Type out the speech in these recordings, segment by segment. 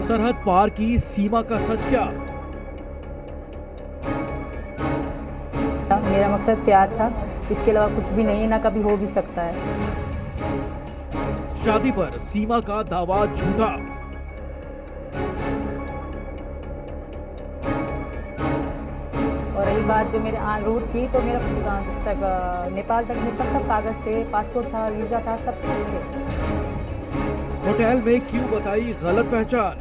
सरहद पार की सीमा का सच क्या? मेरा मकसद प्यार था, इसके अलावा कुछ भी नहीं, ना कभी हो भी सकता है। शादी पर सीमा का दावा झूठा। और रही बात जो मेरे रूट की, तो मेरा तक नेपाल तक मेरे पास सब कागज थे, पासपोर्ट था, वीजा था, सब कुछ थे। होटल में क्यों बताई गलत पहचान?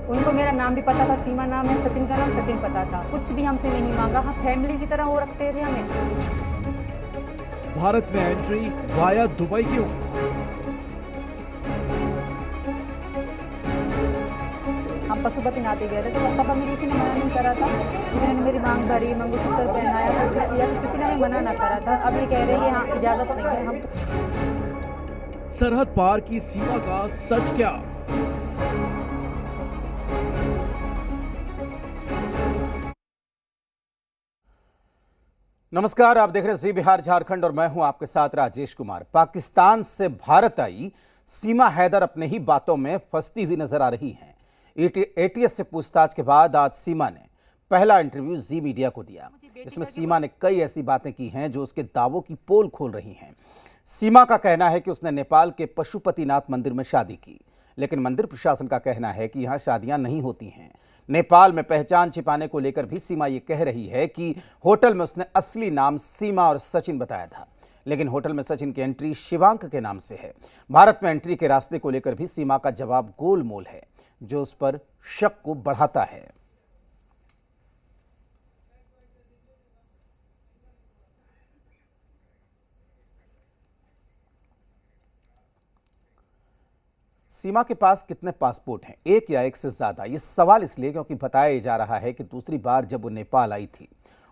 उनको मेरा नाम भी पता था, सीमा नाम है, सचिन का नाम सचिन पता था। कुछ भी हमसे नहीं मांगा, हाँ फैमिली की तरह वो रखते थे हमें। भारत में एंट्री वाया दुबई क्यों? हम पशुपतिनाथ गए थे, तो तब हमें किसी ने मना नहीं करा था। उन्होंने मेरी मांग भरी, मंगलसूत्र पहनाया, सब कुछ किया, तो किसी ने हमें मना ना करा था। अब ये कह रहे हैं कि हाँ इजाजत नहीं है। हम सरहद पार की सीमा का सच क्या? नमस्कार, आप देख रहे हैं जी बिहार झारखंड और मैं हूं आपके साथ राजेश कुमार। पाकिस्तान से भारत आई सीमा हैदर अपने ही बातों में फंसती हुई नजर आ रही हैं। एटीएस से पूछताछ के बाद आज सीमा ने पहला इंटरव्यू जी मीडिया को दिया। इसमें सीमा ने कई ऐसी बातें की हैं जो उसके दावों की पोल खोल रही हैं। सीमा का कहना है कि उसने नेपाल के पशुपतिनाथ मंदिर में शादी की, लेकिन मंदिर प्रशासन का कहना है कि यहां शादियां नहीं होती हैं। नेपाल में पहचान छिपाने को लेकर भी सीमा ये कह रही है कि होटल में उसने असली नाम सीमा और सचिन बताया था, लेकिन होटल में सचिन की एंट्री शिवांक के नाम से है। भारत में एंट्री के रास्ते को लेकर भी सीमा का जवाब गोलमोल है, जो उस पर शक को बढ़ाता है। सीमा के पास कितने पासपोर्ट हैं, एक या एक से ज्यादा? ये सवाल इसलिए क्योंकि बताया जा रहा है कि दूसरी बार जब वो नेपाल आई थी,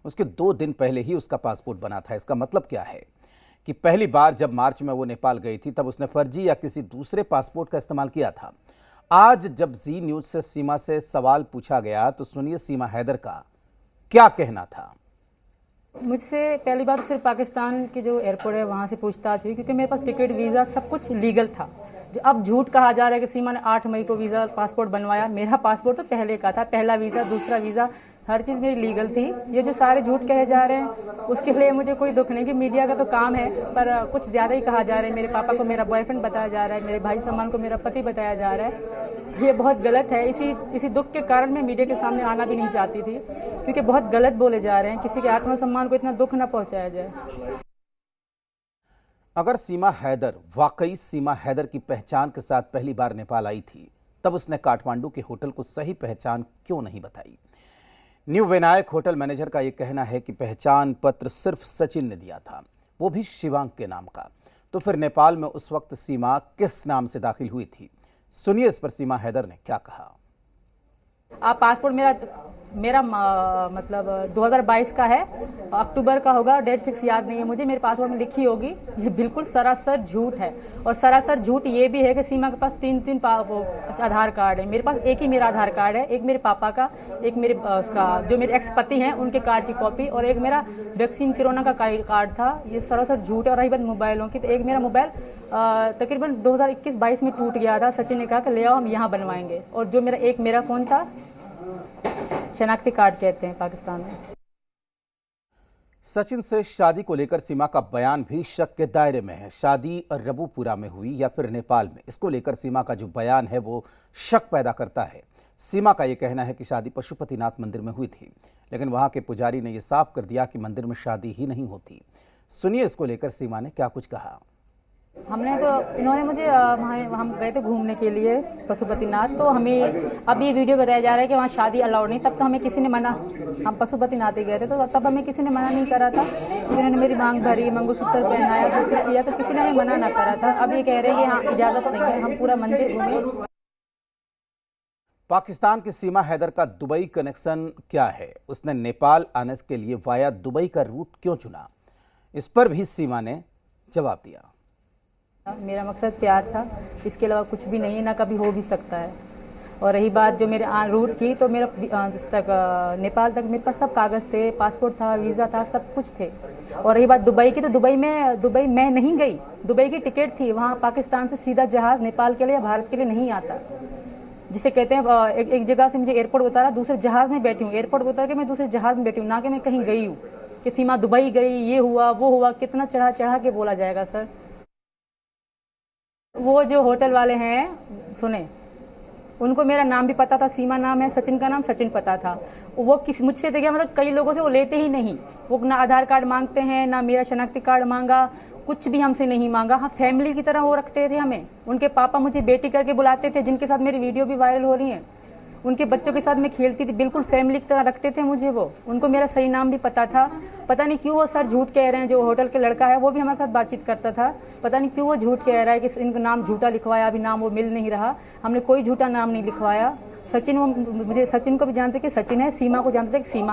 उसके 2 दिन पहले ही उसका पासपोर्ट बना था। इसका मतलब क्या है कि पहली बार जब मार्च में वो नेपाल गई थी, तब उसने फर्जी या किसी दूसरे पासपोर्ट का इस्तेमाल किया था। आज जब जी न्यूज से सीमा से सवाल पूछा गया, तो सुनिए सीमा हैदर का क्या कहना था। मुझसे पहली बार सिर्फ पाकिस्तान के जो एयरपोर्ट है वहाँ से पूछताछ हुई, क्योंकि मेरे पास टिकट, वीज़ा सब कुछ लीगल था। जो अब झूठ कहा जा रहा है कि सीमा ने 8 मई को वीज़ा पासपोर्ट बनवाया, मेरा पासपोर्ट तो पहले का था, पहला वीज़ा, दूसरा वीज़ा, हर चीज़ मेरी लीगल थी। ये जो सारे झूठ कहे जा रहे हैं, उसके लिए मुझे कोई दुख नहीं कि मीडिया का तो काम है, पर कुछ ज़्यादा ही कहा जा रहा है। मेरे पापा को मेरा बॉयफ्रेंड बताया जा रहा है, मेरे भाई सम्मान को मेरा पति बताया जा रहा है। ये बहुत गलत है। इसी दुख के कारण मैं मीडिया के सामने आना भी नहीं चाहती थी, क्योंकि बहुत गलत बोले जा रहे हैं। किसी के आत्मसम्मान को इतना दुख न पहुंचाया जाए। अगर सीमा हैदर वाकई सीमा हैदर की पहचान के साथ पहली बार नेपाल आई थी, तब उसने काठमांडू के होटल को सही पहचान क्यों नहीं बताई? न्यू विनायक होटल मैनेजर का यह कहना है कि पहचान पत्र सिर्फ सचिन ने दिया था, वो भी शिवांक के नाम का। तो फिर नेपाल में उस वक्त सीमा किस नाम से दाखिल हुई थी? सुनिए इस पर सीमा हैदर ने क्या कहा। आप पासपोर्ट मेरा मतलब 2022 का है, अक्टूबर का होगा, डेट फिक्स याद नहीं है मुझे, मेरे पासपोर्ट में लिखी होगी। ये बिल्कुल सरासर झूठ है। और सरासर झूठ ये भी है कि सीमा के पास 3 आधार कार्ड है। मेरे पास एक ही मेरा आधार कार्ड है, एक मेरे पापा का, एक मेरे उसका जो मेरे एक्स पति हैं उनके कार्ड की कॉपी, और एक मेरा वैक्सीन कोरोना का कार्ड था। ये सरासर झूठ है। और रही बात मोबाइलों की, तो एक मेरा मोबाइल तकरीबन 2021-22 में टूट गया था। सचिन ने कहा कि ले आओ, हम यहाँ बनवाएंगे। और जो मेरा फोन था, शनाख्ती कार्ड कहते हैं पाकिस्तान में। सचिन से शादी को लेकर सीमा का बयान भी शक के दायरे में है। शादी रबुपुरा में हुई या फिर नेपाल में, इसको लेकर सीमा का जो बयान है वो शक पैदा करता है। सीमा का ये कहना है कि शादी पशुपतिनाथ मंदिर में हुई थी, लेकिन वहां के पुजारी ने यह साफ कर दिया कि मंदिर में शादी ही नहीं होती। सुनिए इसको लेकर सीमा ने क्या कुछ कहा। इन्होंने मुझे हम गए थे घूमने के लिए पशुपतिनाथ, तो हमें अब ये वीडियो बताया जा रहा है कि वहाँ शादी अलाउड नहीं। तब तो हमें किसी ने मना, हम पशुपतिनाथ गए थे, तो तब हमें किसी ने मना नहीं करा था। इन्होंने मेरी मांग भरी, मंगलसूत्र पहनाया, सब कुछ किया, तो किसी ने हमें मना ना करा था। अब ये कह रहे हैं कि हाँ इजाजत नहीं है। हम पूरा मंदिर घूमे। पाकिस्तान की सीमा हैदर का दुबई कनेक्शन क्या है? उसने नेपाल आने के लिए वाया दुबई का रूट क्यों चुना? इस पर भी सीमा ने जवाब दिया। मेरा मकसद प्यार था, इसके अलावा कुछ भी नहीं, ना कभी हो भी सकता है। और रही बात जो मेरे रूट की, तो मेरा जिस तक नेपाल तक मेरे पास सब कागज़ थे, पासपोर्ट था, वीज़ा था, सब कुछ थे। और रही बात दुबई की, तो दुबई मैं नहीं गई। दुबई की टिकट थी, वहाँ पाकिस्तान से सीधा जहाज़ नेपाल के लिए या भारत के लिए नहीं आता, जिसे कहते हैं एक जगह से मुझे एयरपोर्ट उतारा, दूसरे जहाज़ में बैठी हूँ, एयरपोर्ट उतार के मैं दूसरे जहाज़ में बैठी हूँ, ना कि मैं कहीं गई हूँ कि सीमा दुबई गई, ये हुआ वो हुआ। कितना चढ़ा के बोला जाएगा सर। वो जो होटल वाले हैं, सुने, उनको मेरा नाम भी पता था, सीमा नाम है, सचिन का नाम सचिन पता था। वो मुझसे देखिए, मतलब कई लोगों से वो लेते ही नहीं। वो ना आधार कार्ड मांगते हैं, ना मेरा शनाख्ती कार्ड मांगा, कुछ भी हमसे नहीं मांगा। हाँ, फैमिली की तरह वो रखते थे हमें। उनके पापा मुझे बेटी करके बुलाते थे, जिनके साथ मेरी वीडियो भी वायरल हो रही है। उनके बच्चों के साथ मैं खेलती थी, बिल्कुल फैमिली की तरह रखते थे मुझे वो। उनको मेरा सही नाम भी पता था। पता नहीं क्यों वो सर झूठ कह रहे हैं। जो होटल के लड़का है वो भी हमारे साथ बातचीत करता था। पता नहीं क्यों वो झूठ कह रहा है कि इनका नाम झूठा लिखवाया, अभी नाम वो मिल नहीं रहा। हमने कोई झूठा नाम नहीं लिखवाया। सचिन, वो मुझे सचिन को भी जानते कि सचिन है, सीमा को जानते कि सीमा है।